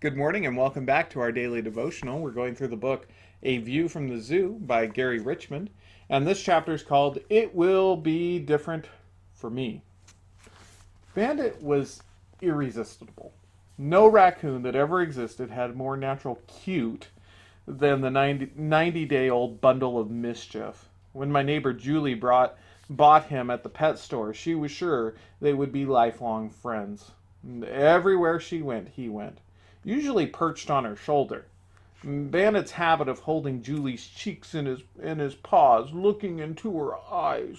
Good morning and welcome back to our daily devotional. We're going through the book A View from the Zoo by Gary Richmond, and this chapter is called It Will Be Different for Me. Bandit was irresistible. No raccoon that ever existed had more natural cute than the 90-day-old bundle of mischief. When my neighbor Julie bought him at the pet store, she was sure they would be lifelong friends. And everywhere she went, he went, usually perched on her shoulder. Bandit's habit of holding Julie's cheeks in his paws, looking into her eyes,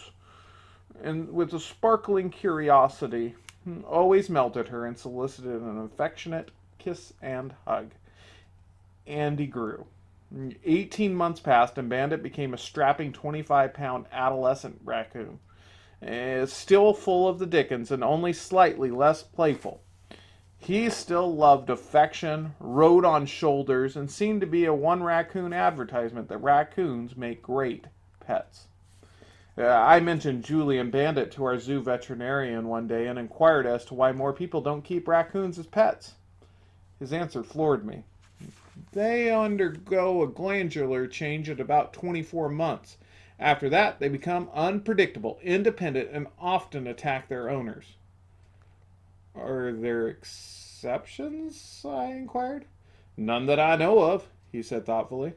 and with a sparkling curiosity, always melted her and solicited an affectionate kiss and hug. And he grew. 18 months passed, and Bandit became a strapping 25-pound adolescent raccoon, still full of the dickens and only slightly less playful. He still loved affection, rode on shoulders, and seemed to be a one raccoon advertisement that raccoons make great pets. I mentioned Julie and Bandit to our zoo veterinarian one day and inquired as to why more people don't keep raccoons as pets. His answer floored me. They undergo a glandular change at about 24 months. After that, they become unpredictable, independent, and often attack their owners. Are there exceptions? I inquired. None that I know of, he said thoughtfully.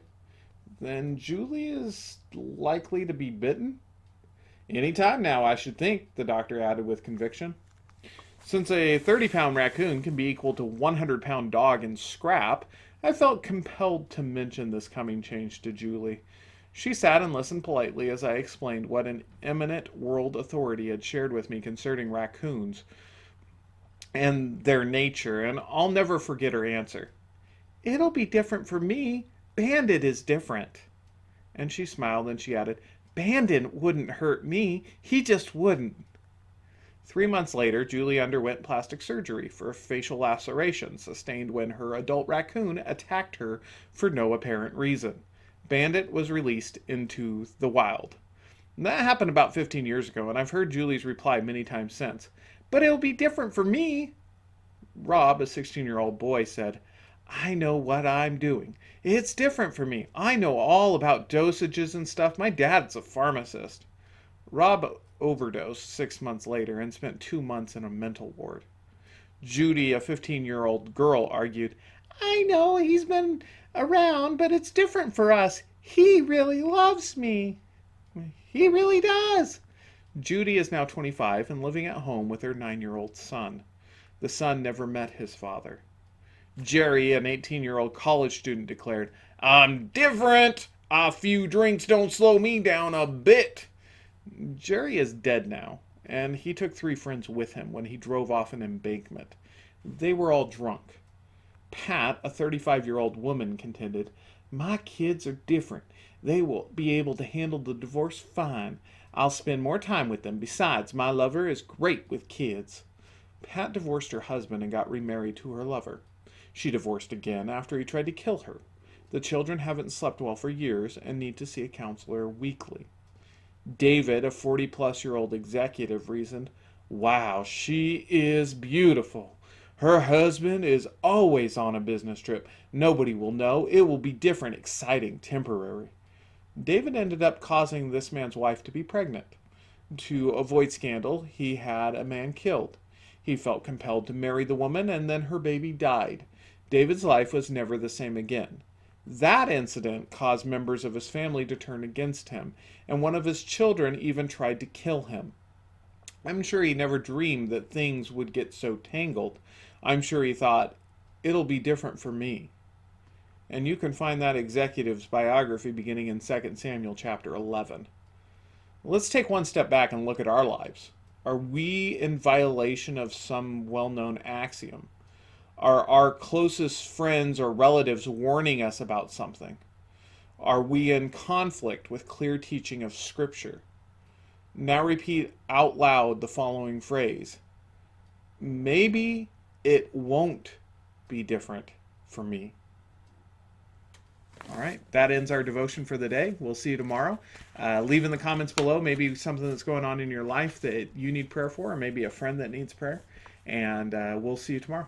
Then Julie is likely to be bitten? Any time now, I should think, the doctor added with conviction. Since a 30-pound raccoon can be equal to a 100-pound dog in scrap, I felt compelled to mention this coming change to Julie. She sat and listened politely as I explained what an eminent world authority had shared with me concerning raccoons and their nature, and I'll never forget her answer. It'll be different for me. Bandit is different. And she smiled and she added, Bandit wouldn't hurt me. He just wouldn't. 3 months later, Julie underwent plastic surgery for a facial laceration sustained when her adult raccoon attacked her for no apparent reason. Bandit was released into the wild. That happened about 15 years ago, and I've heard Julie's reply many times since. But it'll be different for me. Rob, a 16-year-old boy, said, I know what I'm doing. It's different for me. I know all about dosages and stuff. My dad's a pharmacist. Rob overdosed 6 months later and spent 2 months in a mental ward. Judy, a 15-year-old girl, argued, I know he's been around, but it's different for us. He really loves me. He really does. Judy is now 25 and living at home with her 9-year-old son. The son never met his father. Jerry, an 18-year-old college student, declared, I'm different. A few drinks don't slow me down a bit. Jerry is dead now, and he took 3 friends with him when he drove off an embankment. They were all drunk. Pat, a 35-year-old woman, contended, My kids are different. They will be able to handle the divorce fine. I'll spend more time with them. Besides, my lover is great with kids. Pat divorced her husband and got remarried to her lover. She divorced again after he tried to kill her. The children haven't slept well for years and need to see a counselor weekly. David, a 40-plus-year-old executive, reasoned, Wow, she is beautiful. Her husband is always on a business trip. Nobody will know. It will be different, exciting, temporary. David ended up causing this man's wife to be pregnant. To avoid scandal, he had a man killed. He felt compelled to marry the woman, and then her baby died. David's life was never the same again. That incident caused members of his family to turn against him, and one of his children even tried to kill him. I'm sure he never dreamed that things would get so tangled. I'm sure he thought, it'll be different for me. And you can find that executive's biography beginning in 2 Samuel chapter 11. Let's take one step back and look at our lives. Are we in violation of some well-known axiom? Are our closest friends or relatives warning us about something? Are we in conflict with clear teaching of Scripture? Now repeat out loud the following phrase. Maybe it won't be different for me. All right, that ends our devotion for the day. We'll see you tomorrow. Leave in the comments below maybe something that's going on in your life that you need prayer for, or maybe a friend that needs prayer. And we'll see you tomorrow.